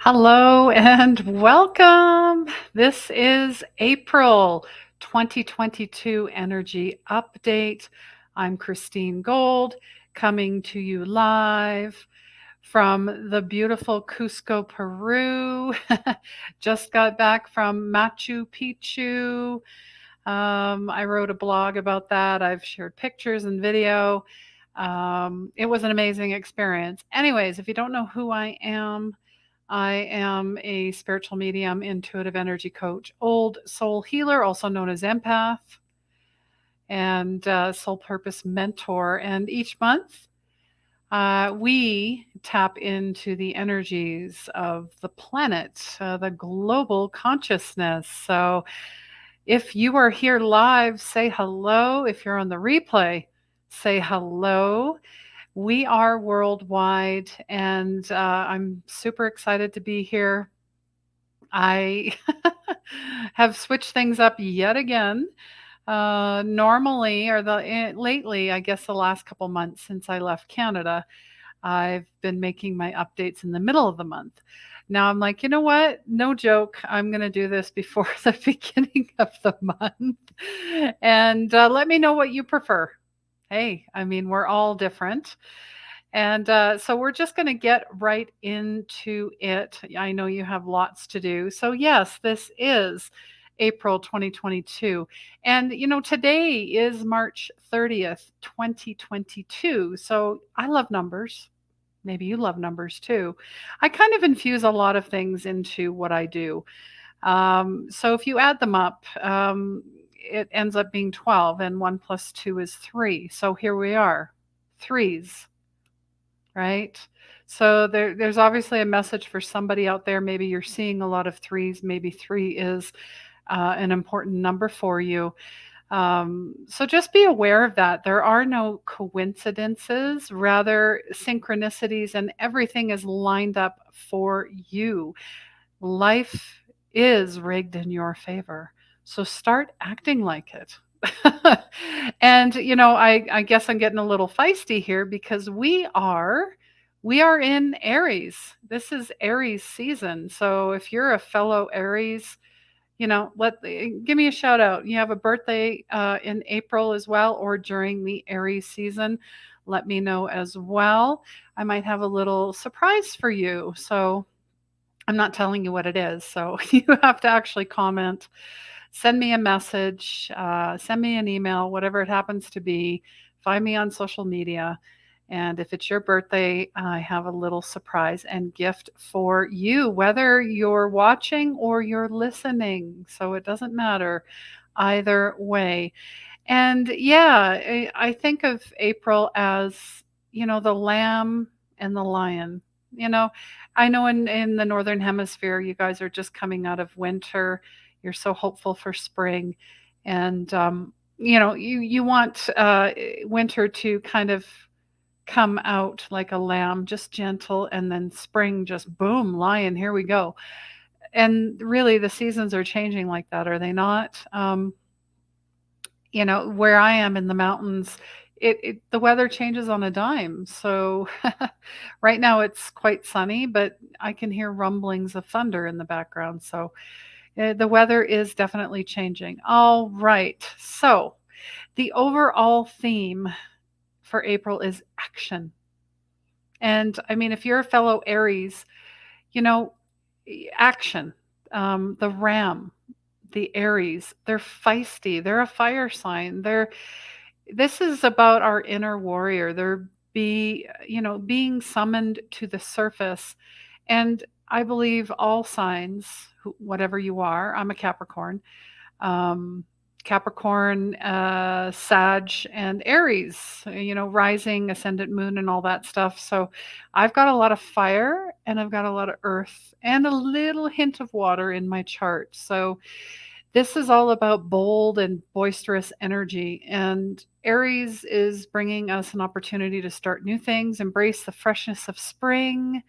Hello and welcome. This is April 2022 Energy Update. I'm Christine Gold, coming to you live from the beautiful Cusco, Peru. Just got back from Machu Picchu. I wrote a blog about that. I've shared pictures and video. It was an amazing experience. Anyways, if you don't know who I am a spiritual medium, intuitive energy coach, old soul healer, also known as empath, and soul purpose mentor. And each month, we tap into the energies of the planet, the global consciousness. So if you are here live, say hello. If you're on the replay, say hello. We are worldwide, and I'm super excited to be here. I have switched things up yet again. Normally, lately, I guess the last couple months since I left Canada, I've been making my updates in the middle of the month. Now I'm like, you know what? No joke. I'm going to do this before the beginning of the month. And let me know what you prefer. Hey, I mean, we're all different. And so we're just going to get right into it. I know you have lots to do. So, yes, this is April 2022. And, today is March 30th, 2022. So I love numbers. Maybe you love numbers too. I kind of infuse a lot of things into what I do. So if you add them up, it ends up being 12, and 1 plus 2 is 3. So here we are, threes, right? So there's obviously a message for somebody out there. Maybe you're seeing a lot of threes. Maybe 3 is an important number for you. So just be aware of that. There are no coincidences, rather synchronicities, and everything is lined up for you. Life is rigged in your favor. So start acting like it. And I guess I'm getting a little feisty here because we are in Aries. This is Aries season. So if you're a fellow Aries, give me a shout out. You have a birthday in April as well, or during the Aries season, let me know as well. I might have a little surprise for you. So I'm not telling you what it is. So you have to actually comment, send me a message, send me an email, whatever it happens to be. Find me on social media. And if it's your birthday, I have a little surprise and gift for you, whether you're watching or you're listening. So it doesn't matter either way. And yeah, I think of April as, the lamb and the lion. You know, I know in the Northern Hemisphere, you guys are just coming out of winter. You're so hopeful for spring. And, you want winter to kind of come out like a lamb, just gentle, and then spring, just boom, lion, here we go. And really, the seasons are changing like that, are they not? Where I am in the mountains, the weather changes on a dime. So right now it's quite sunny, but I can hear rumblings of thunder in the background. So the weather is definitely changing. All right. So the overall theme for April is action. And I mean, if you're a fellow Aries, you know, action. The ram, the Aries, they're feisty. They're a fire sign. This is about our inner warrior. Being summoned to the surface. And I believe all signs, whatever you are, I'm a Capricorn, Capricorn, Sag, and Aries, rising, ascendant moon, and all that stuff. So I've got a lot of fire and I've got a lot of earth and a little hint of water in my chart. So this is all about bold and boisterous energy. And Aries is bringing us an opportunity to start new things, embrace the freshness of spring.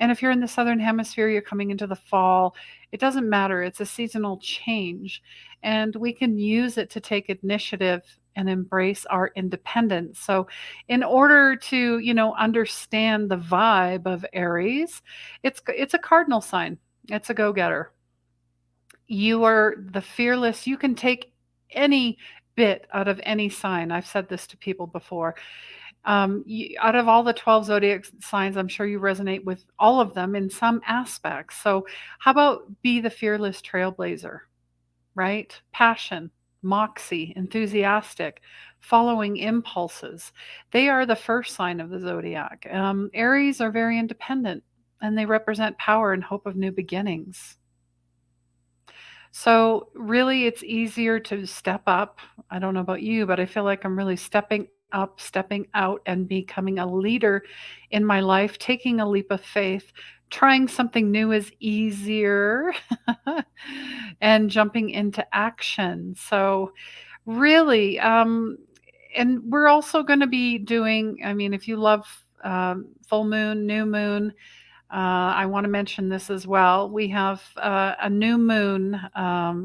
And if you're in the Southern Hemisphere, you're coming into the fall. It doesn't matter. It's a seasonal change. And we can use it to take initiative and embrace our independence. So, in order to, understand the vibe of Aries, it's a cardinal sign. It's a go-getter. You are the fearless. You can take any bit out of any sign. I've said this to people before. Out of all the 12 zodiac signs, I'm sure you resonate with all of them in some aspects. So, how about be the fearless trailblazer, right? Passion, moxie, enthusiastic, following impulses. They are the first sign of the zodiac. Aries are very independent and they represent power and hope of new beginnings. So, really, it's easier to step up. I don't know about you, but I feel like I'm really stepping up, stepping out, and becoming a leader in my life, taking a leap of faith. Trying something new is easier and jumping into action. So, really, and we're also going to be doing, I mean, if you love full moon, new moon, I want to mention this as well. We have a new moon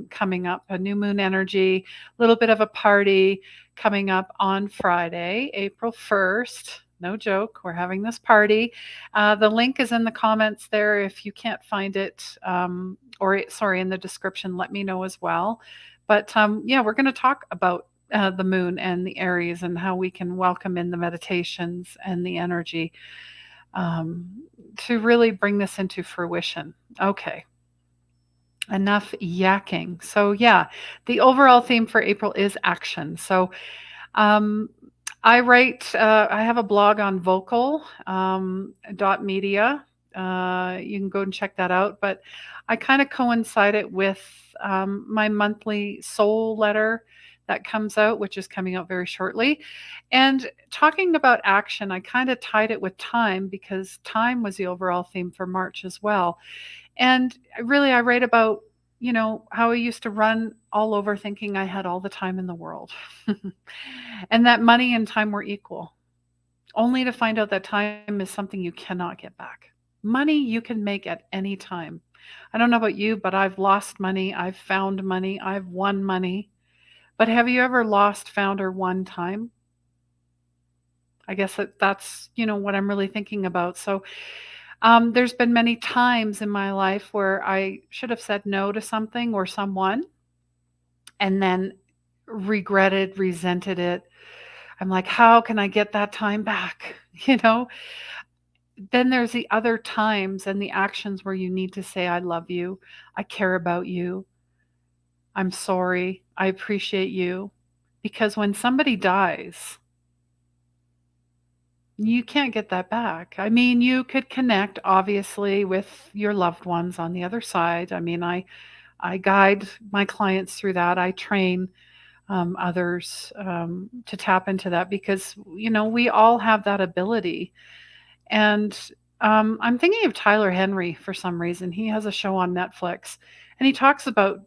coming up, a new moon energy, a little bit of a party coming up on Friday, April 1st. No joke, we're having this party. The link is in the comments there. If you can't find it, in the description, let me know as well. But yeah, we're going to talk about the moon and the Aries and how we can welcome in the meditations and the energy to really bring this into fruition. Okay, enough yakking. So, yeah, the overall theme for April is action. So, um, I have a blog on vocal .media. You can go and check that out. But I kind of coincide it with my monthly soul letter that comes out, which is coming out very shortly. And talking about action, I kind of tied it with time because time was the overall theme for March as well. And really, I write about, how I used to run all over thinking I had all the time in the world and that money and time were equal, only to find out that time is something you cannot get back. Money you can make at any time. I don't know about you, but I've lost money. I've found money. I've won money. But have you ever lost, found, or won time? I guess that's, what I'm really thinking about. So there's been many times in my life where I should have said no to something or someone and then regretted, resented it. I'm like, how can I get that time back? You know, then there's the other times and the actions where you need to say, I love you. I care about you. I'm sorry. I appreciate you. Because when somebody dies, you can't get that back. I mean, you could connect obviously with your loved ones on the other side. I mean, I guide my clients through that. I train others to tap into that because, we all have that ability. And I'm thinking of Tyler Henry for some reason. He has a show on Netflix and he talks about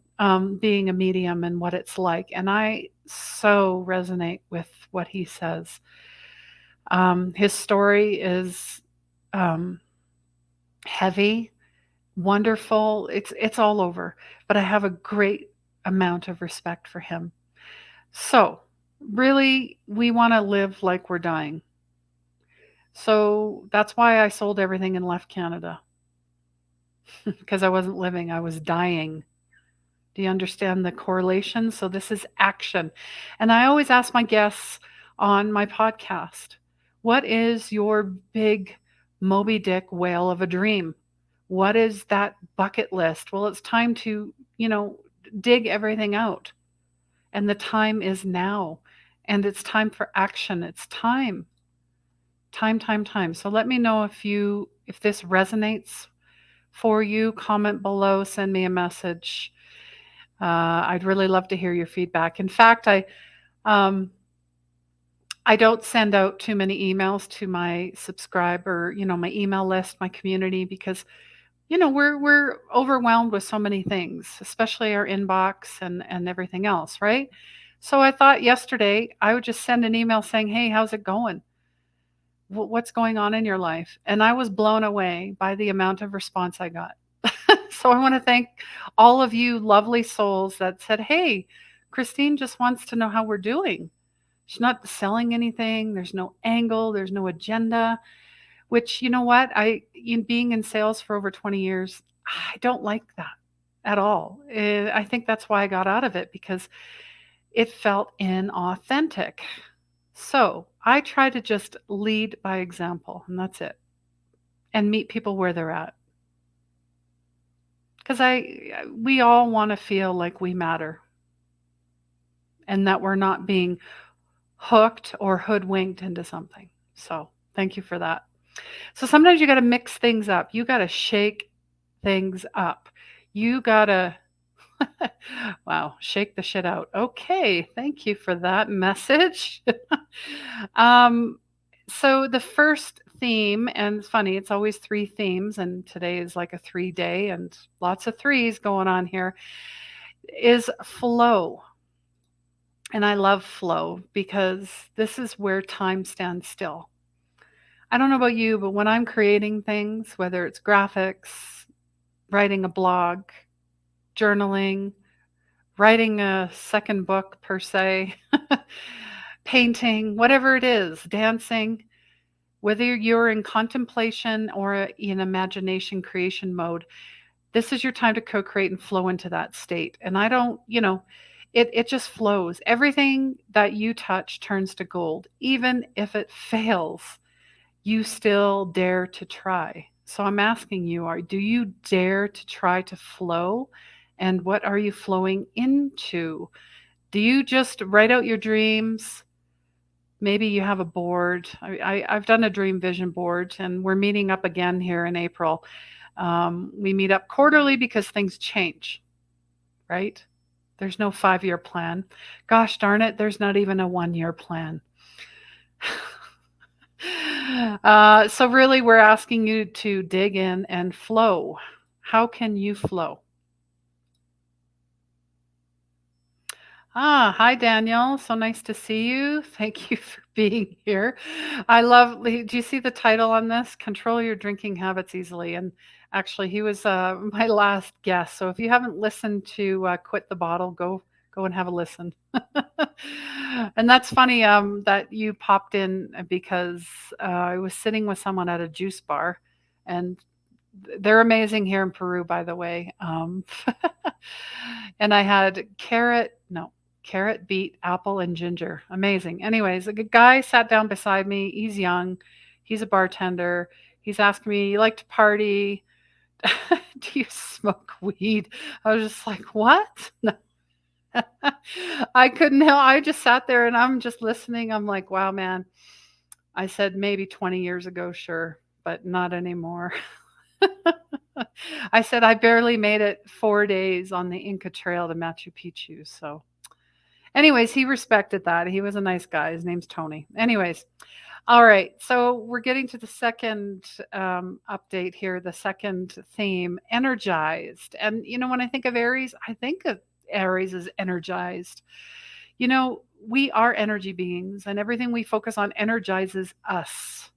being a medium and what it's like. And I so resonate with what he says. His story is heavy, wonderful. It's all over, but I have a great amount of respect for him. So, really, we want to live like we're dying. So that's why I sold everything and left Canada because I wasn't living, I was dying. Do you understand the correlation? So this is action. And I always ask my guests on my podcast, what is your big Moby Dick whale of a dream? What is that bucket list? Well, it's time to, dig everything out. And the time is now. And it's time for action. It's time. Time. So let me know if this resonates for you. Comment below, send me a message. I'd really love to hear your feedback. In fact, I don't send out too many emails to my subscriber, my email list, my community, because we're overwhelmed with so many things, especially our inbox and everything else, right? So I thought yesterday I would just send an email saying, hey, how's it going? What's going on in your life? And I was blown away by the amount of response I got. So I want to thank all of you lovely souls that said, hey, Christine just wants to know how we're doing. She's not selling anything. There's no angle. There's no agenda, which, you know what? Being in sales for over 20 years, I don't like that at all. I think that's why I got out of it, because it felt inauthentic. So I try to just lead by example, and that's it, and meet people where they're at. Because we all want to feel like we matter and that we're not being hooked or hoodwinked into something. So thank you for that. So sometimes you got to mix things up. You got to shake things up. You got to, wow, shake the shit out. Okay, thank you for that message. um, so the first theme, and it's funny, it's always 3 themes, and today is like a 3-day, and lots of threes going on here, is flow. And I love flow because this is where time stands still. I don't know about you, but when I'm creating things, whether it's graphics, writing a blog, journaling, writing a second book per se, painting, whatever it is, dancing, whether you're in contemplation or in imagination creation mode, this is your time to co-create and flow into that state. And I don't, it just flows. Everything that you touch turns to gold. Even if it fails, you still dare to try. So I'm asking you, do you dare to try to flow? And what are you flowing into? Do you just write out your dreams? Maybe you have a board. I've done a dream vision board, and we're meeting up again here in April. We meet up quarterly because things change, right? There's no 5-year plan. Gosh darn it, there's not even a 1-year plan. So really, we're asking you to dig in and flow. How can you flow? Hi, Daniel. So nice to see you. Thank you for being here. I love, do you see the title on this? Control Your Drinking Habits Easily. And actually, he was my last guest. So if you haven't listened to Quit the Bottle, go and have a listen. And that's funny that you popped in because I was sitting with someone at a juice bar, and they're amazing here in Peru, by the way. And I had carrot, beet, apple, and ginger. Amazing. Anyways, a guy sat down beside me. He's young. He's a bartender. He's asking me, "You like to party? Do you smoke weed?" I was just like, "What?" I couldn't help. I just sat there and I'm just listening. I'm like, "Wow, man." I said, "Maybe 20 years ago, sure, but not anymore." I said, "I barely made it 4 days on the Inca Trail to Machu Picchu." So anyways, he respected that. He was a nice guy. His name's Tony. Anyways, all right. So we're getting to the second update here, the second theme, energized. And, when I think of Aries, I think of Aries as energized. We are energy beings, and everything we focus on energizes us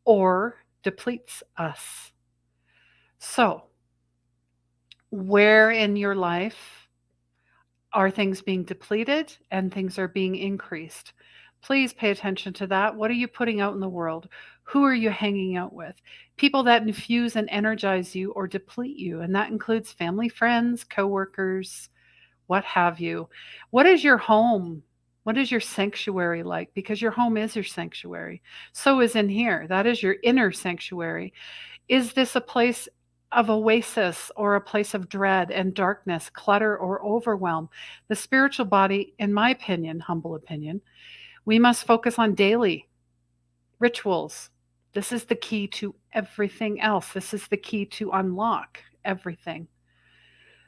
or depletes us. So, where in your life are things being depleted and things are being increased? Please pay attention to that. What are you putting out in the world? Who are you hanging out with? People that infuse and energize you or deplete you. And that includes family, friends, coworkers, what have you. What is your home? What is your sanctuary like? Because your home is your sanctuary. So is in here. That is your inner sanctuary. Is this a place of oasis or a place of dread and darkness, clutter or overwhelm? The spiritual body, in my opinion, humble opinion, we must focus on daily rituals. This is the key to everything else. This is the key to unlock everything.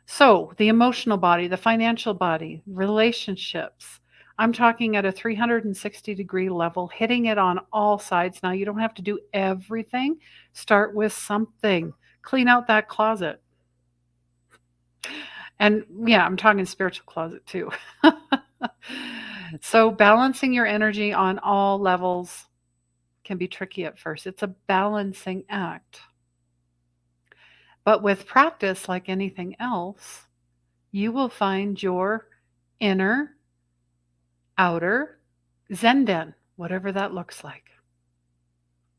So, the emotional body, the financial body, relationships. I'm talking at a 360-degree level, hitting it on all sides. Now, you don't have to do everything. Start with something. Clean out that closet. And yeah, I'm talking spiritual closet too. So, balancing your energy on all levels can be tricky at first. It's a balancing act. But with practice, like anything else, you will find your inner, outer, Zenden, whatever that looks like,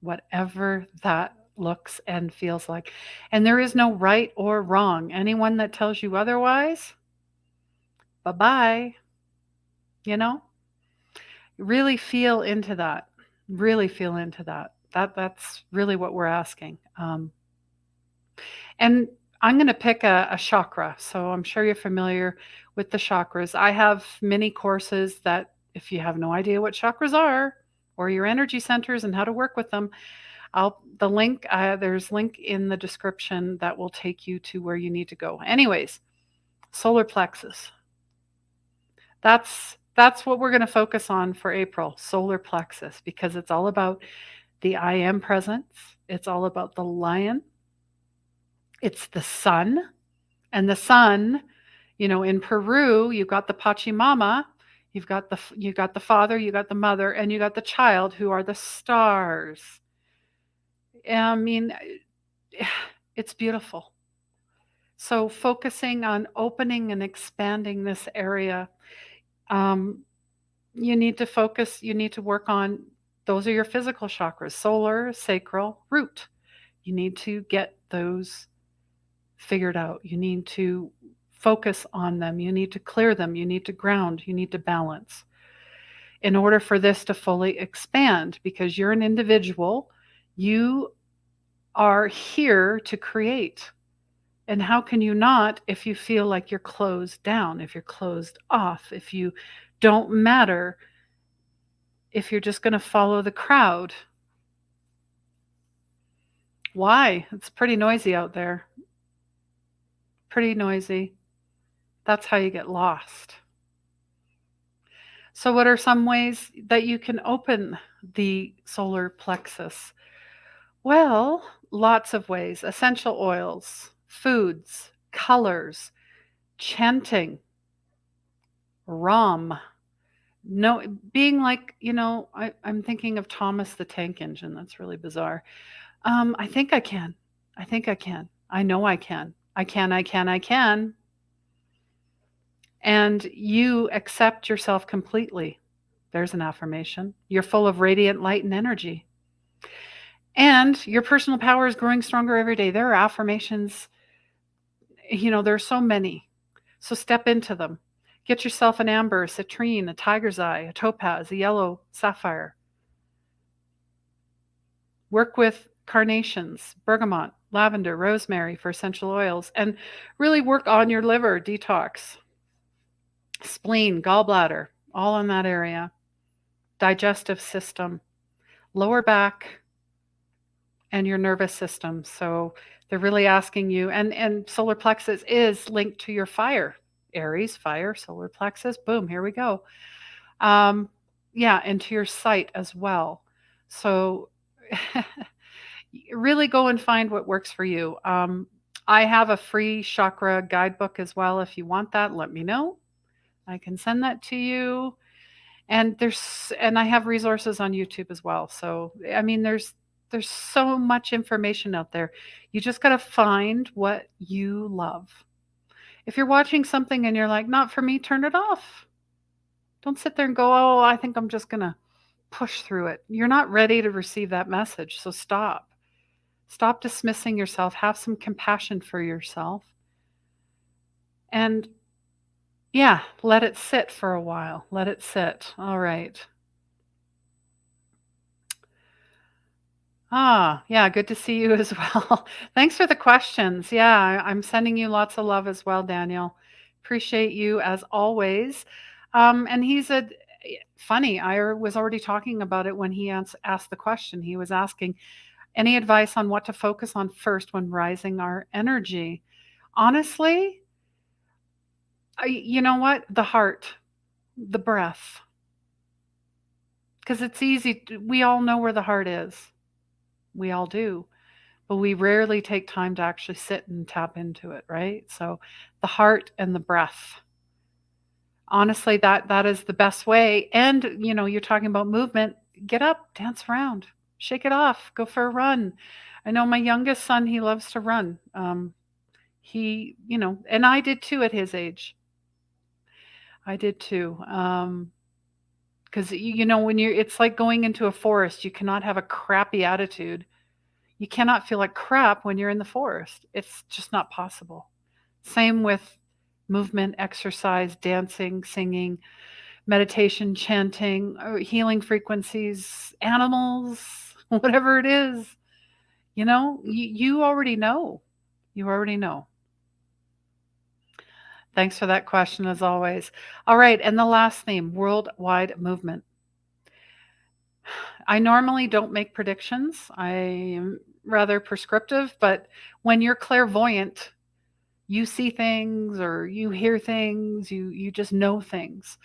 whatever that looks and feels like. And there is no right or wrong. Anyone that tells you otherwise, bye bye. You know, really feel into that. Really feel into that. That's really what we're asking. And I'm going to pick a chakra. So I'm sure you're familiar with the chakras. I have many courses that, if you have no idea what chakras are or your energy centers and how to work with them, there's link in the description that will take you to where you need to go. Anyways, solar plexus. That's what we're going to focus on for April, solar plexus, because it's all about the I am presence. It's all about the lion. It's the sun. And the sun, in Peru, you've got the Pachamama, you got the father, you got the mother, and you got the child, who are the stars. I mean, it's beautiful. So focusing on opening and expanding this area, you need to focus, you need to work on, those are your physical chakras: solar, sacral, root. You need to get those figured out. You need to focus on them. You need to clear them. You need to ground. You need to balance in order for this to fully expand, because you're an individual. You are here to create. And how can you not if you feel like you're closed down, if you're closed off, if you don't matter, if you're just going to follow the crowd? Why? It's pretty noisy out there. Pretty noisy. That's how you get lost. So, what are some ways that you can open the solar plexus? Well, lots of ways: essential oils, foods, colors, chanting, rum. No, being like, I'm thinking of Thomas the Tank Engine. That's really bizarre. I think I can. I think I can. I know I can. I can, I can, I can. And you accept yourself completely. There's an affirmation. You're full of radiant light and energy. And your personal power is growing stronger every day. There are affirmations, there are so many. So step into them. Get yourself an amber, a citrine, a tiger's eye, a topaz, a yellow sapphire. Work with carnations, bergamot, lavender, rosemary for essential oils, and really work on your liver detox, spleen, gallbladder, all in that area, digestive system, lower back, and your nervous system. So they're really asking you, and solar plexus is linked to your fire. Aries, fire, solar plexus, boom, here we go. And to your sight as well. So really go and find what works for you. I have a free chakra guidebook as well. If you want that, let me know. I can send that to you. And I have resources on YouTube as well. So I mean, there's so much information out there. You just got to find what you love. If you're watching something and you're like, not for me, turn it off. Don't sit there and go, oh, I think I'm just going to push through it. You're not ready to receive that message. So stop. Stop dismissing yourself. Have some compassion for yourself. And yeah, let it sit for a while. Let it sit. All right. Yeah, good to see you as well. Thanks for the questions. Yeah, I'm sending you lots of love as well, Daniel. Appreciate you as always. And funny, I was already talking about it when he asked the question. He was asking, any advice on what to focus on first when rising our energy? Honestly, you know what? The heart, the breath. Because it's easy. We all know where the heart is. We all do. But we rarely take time to actually sit and tap into it, right? So the heart and the breath. Honestly, that is the best way. And, you're talking about movement. Get up, dance around, shake it off, go for a run. I know my youngest son, he loves to run. And I did too at his age. I did too. Because you know when it's like going into a forest. You cannot have a crappy attitude. You cannot feel like crap when you're in the forest. It's just not possible. Same with movement, exercise, dancing, singing, meditation, chanting, healing frequencies, animals, whatever it is. You already know. You already know. Thanks for that question, as always. All right, and the last theme, worldwide movement. I normally don't make predictions. I am rather prescriptive, but when you're clairvoyant, you see things or you hear things, you just know things.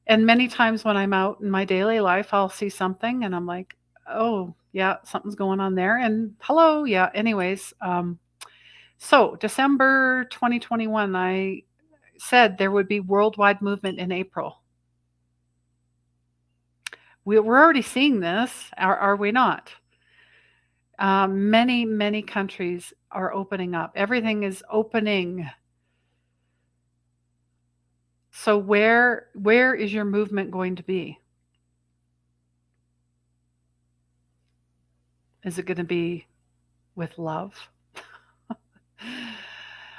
And many times when I'm out in my daily life, I'll see something and I'm like, "Oh, yeah, something's going on there." And hello, yeah, anyways, so December 2021, I said there would be worldwide movement in April. We're already seeing this, are we not? Many, many countries are opening up. Everything is opening. So where is your movement going to be? Is it going to be with love?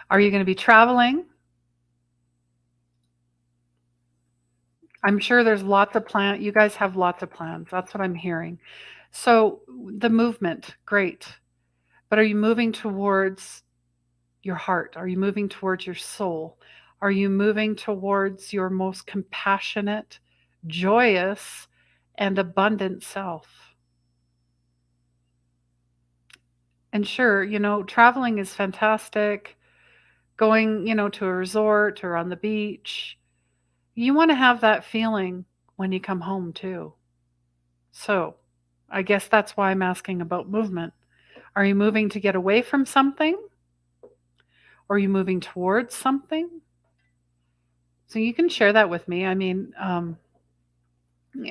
Are you going to be traveling? I'm sure there's lots of plans. You guys have lots of plans. That's what I'm hearing. So the movement, great. But are you moving towards your heart? Are you moving towards your soul? Are you moving towards your most compassionate, joyous, and abundant self? And sure, traveling is fantastic. Going, to a resort or on the beach. You want to have that feeling when you come home too. So, I guess that's why I'm asking about movement. Are you moving to get away from something? Or are you moving towards something? So you can share that with me. I mean,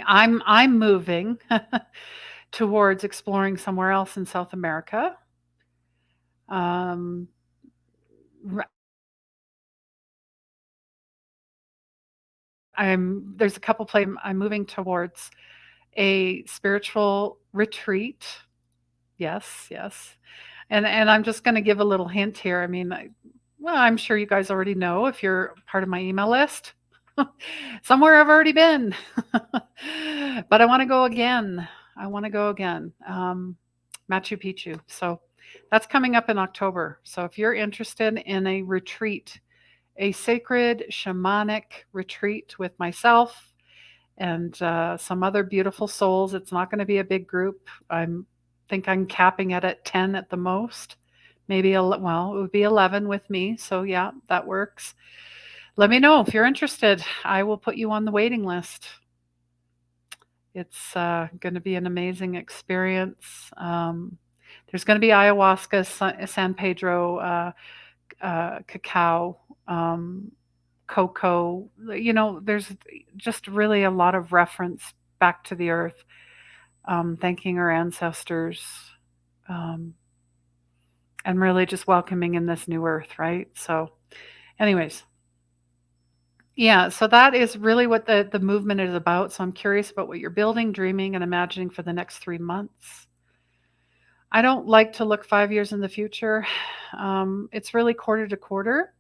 I'm moving towards exploring somewhere else in South America. Um, there's a couple places I'm moving towards a spiritual retreat. Yes, yes. And I'm just going to give a little hint here. I mean, well, I'm sure you guys already know if you're part of my email list. Somewhere I've already been. But I want to go again. I want to go again. Machu Picchu. So that's coming up in October. So if you're interested in a retreat, a sacred shamanic retreat with myself and some other beautiful souls, it's not going to be a big group. Think I'm capping it at 10 at the most. Maybe, well, it would be 11 with me. So yeah, that works. Let me know if you're interested. I will put you on the waiting list. It's going to be an amazing experience. There's going to be ayahuasca, San Pedro, cacao, cocoa. There's just really a lot of reference back to the earth, thanking our ancestors, um, and really just welcoming in this new earth, right? So, anyways. Yeah, so that is really what the movement is about. So I'm curious about what you're building, dreaming, and imagining for the next 3 months. I don't like to look 5 years in the future. It's really quarter to quarter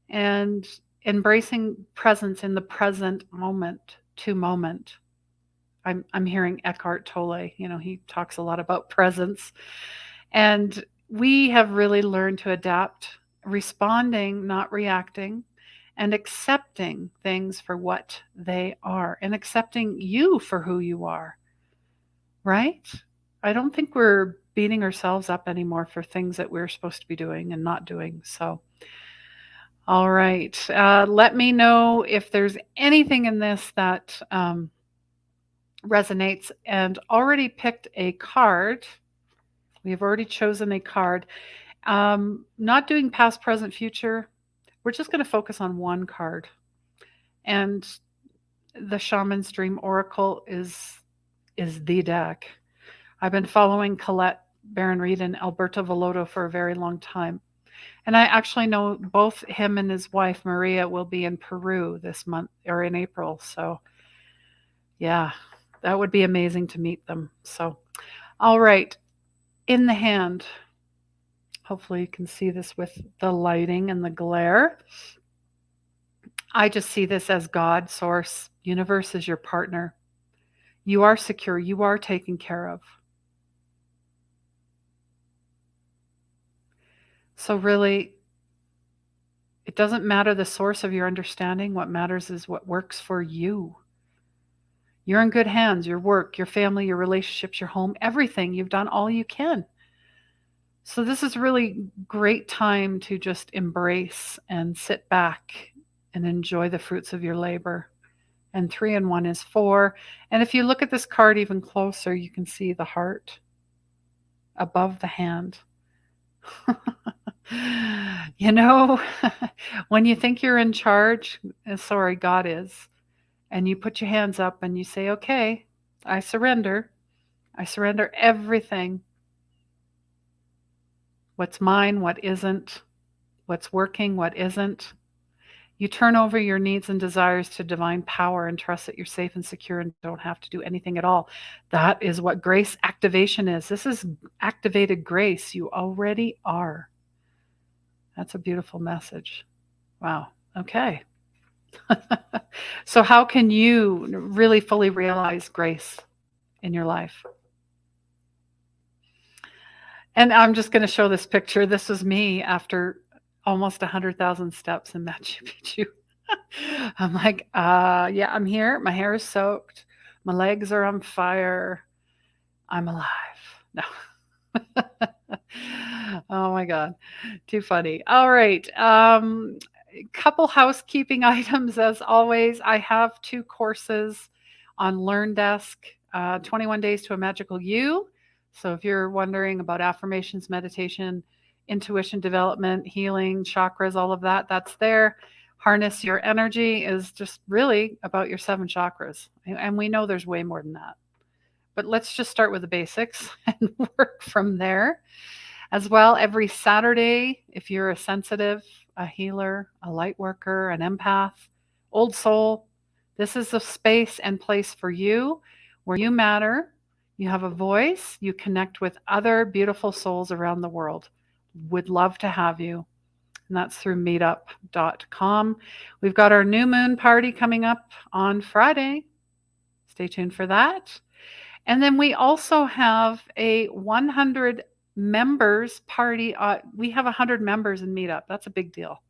and embracing presence in the present moment to moment. I'm hearing Eckhart Tolle. He talks a lot about presence. And we have really learned to adapt, responding, not reacting, and accepting things for what they are and accepting you for who you are, right? I don't think we're beating ourselves up anymore for things that we're supposed to be doing and not doing. So, all right. Let me know if there's anything in this that resonates, and already picked a card. We've already chosen a card. Not doing past, present, future. We're just going to focus on one card. And the Shaman's Dream Oracle is the deck. I've been following Colette Baron Reed and Alberto Villotto for a very long time. And I actually know both him and his wife, Maria, will be in Peru this month or in April. So Yeah, that would be amazing to meet them. So, all right, in the hand. Hopefully, you can see this with the lighting and the glare. I just see this as God, source, universe is your partner. You are secure, you are taken care of. So, really, it doesn't matter the source of your understanding. What matters is what works for you. You're in good hands, your work, your family, your relationships, your home, everything. You've done all you can. So, this is really great time to just embrace and sit back and enjoy the fruits of your labor. And 3 and 1 is 4. And if you look at this card even closer, you can see the heart above the hand. You know, when you think you're in charge, sorry, God is, and you put your hands up and you say, okay, I surrender. I surrender everything. What's mine, what isn't, what's working, what isn't. You turn over your needs and desires to divine power and trust that you're safe and secure and don't have to do anything at all. That is what grace activation is. This is activated grace. You already are. That's a beautiful message. Wow. Okay. So, how can you really fully realize grace in your life? And I'm just going to show this picture. This is me after almost 100,000 steps in Machu Picchu. I'm like, yeah, I'm here. My hair is soaked. My legs are on fire. I'm alive. No. Oh my God. Too funny. All right. Couple housekeeping items as always. I have 2 courses on LearnDesk, 21 Days to a Magical You. So if you're wondering about affirmations, meditation, intuition development, healing, chakras, all of that, that's there. Harness Your Energy is just really about your 7 chakras. And we know there's way more than that. But let's just start with the basics and work from there. As well, every Saturday, if you're a sensitive, a healer, a light worker, an empath, old soul, this is a space and place for you where you matter. You have a voice. You connect with other beautiful souls around the world. Would love to have you. And that's through meetup.com. We've got our new moon party coming up on Friday. Stay tuned for that. And then we also have a 100 members party. We have 100 members in Meetup. That's a big deal.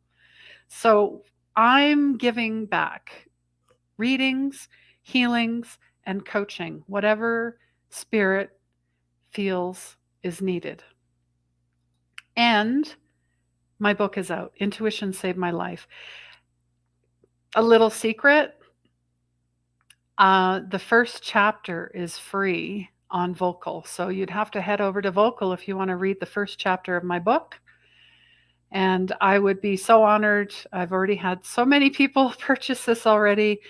So I'm giving back readings, healings, and coaching, whatever spirit feels is needed. And my book is out, Intuition Saved My Life. A little secret, the first chapter is free on Vocal. So you'd have to head over to Vocal if you want to read the first chapter of my book. And I would be so honored. I've already had so many people purchase this already,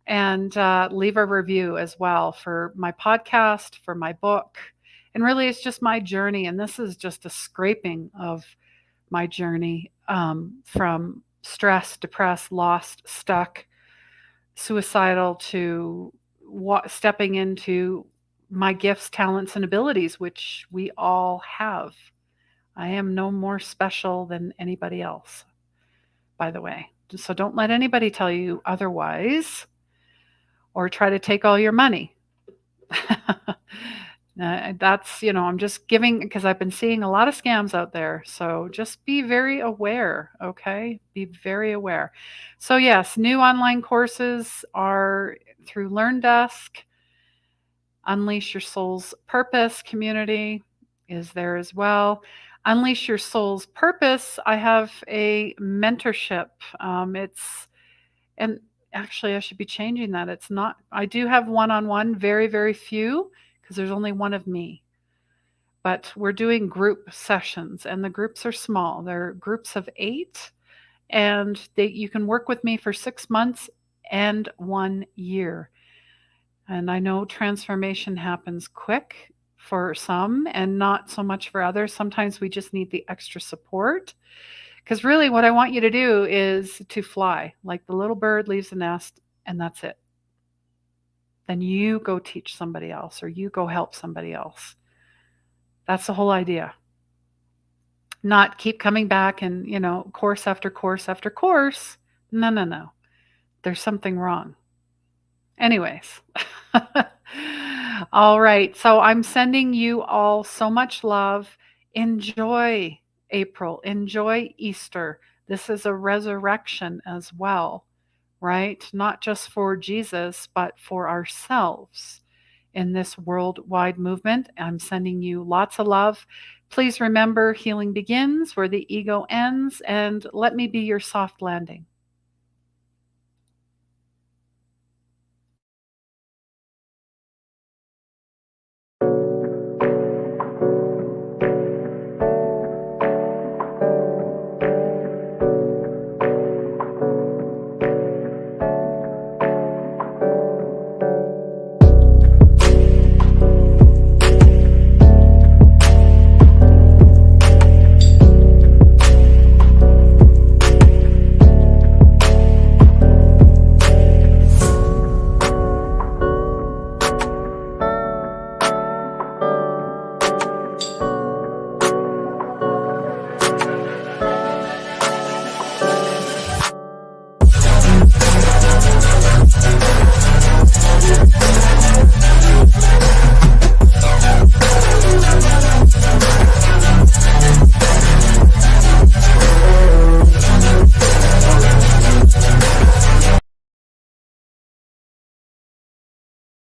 and leave a review as well for my podcast, for my book. And really, it's just my journey. And this is just a scraping of my journey from stressed, depressed, lost, stuck, suicidal to stepping into my gifts, talents, and abilities, which we all have. I am no more special than anybody else, by the way. So don't let anybody tell you otherwise or try to take all your money. That's, I'm just giving because I've been seeing a lot of scams out there. So just be very aware, okay? Be very aware. So, yes, new online courses are through LearnDesk. Unleash Your Soul's Purpose community is there as well. Unleash Your Soul's Purpose, I have a mentorship. And actually, I should be changing that. It's not, I do have one-on-one, very, very few, because there's only one of me. But we're doing group sessions, and the groups are small. They're groups of 8, and you can work with me for 6 months and 1 year. And I know transformation happens quick for some and not so much for others. Sometimes we just need the extra support. Because really, what I want you to do is to fly, like the little bird leaves the nest, and that's it. then you go teach somebody else or you go help somebody else. That's the whole idea. Not keep coming back and, course after course after course. No, no, no. There's something wrong. Anyways. All right. So I'm sending you all so much love. Enjoy April. Enjoy Easter. This is a resurrection as well, right? Not just for Jesus, but for ourselves in this worldwide movement. I'm sending you lots of love. Please remember, healing begins where the ego ends, and let me be your soft landing.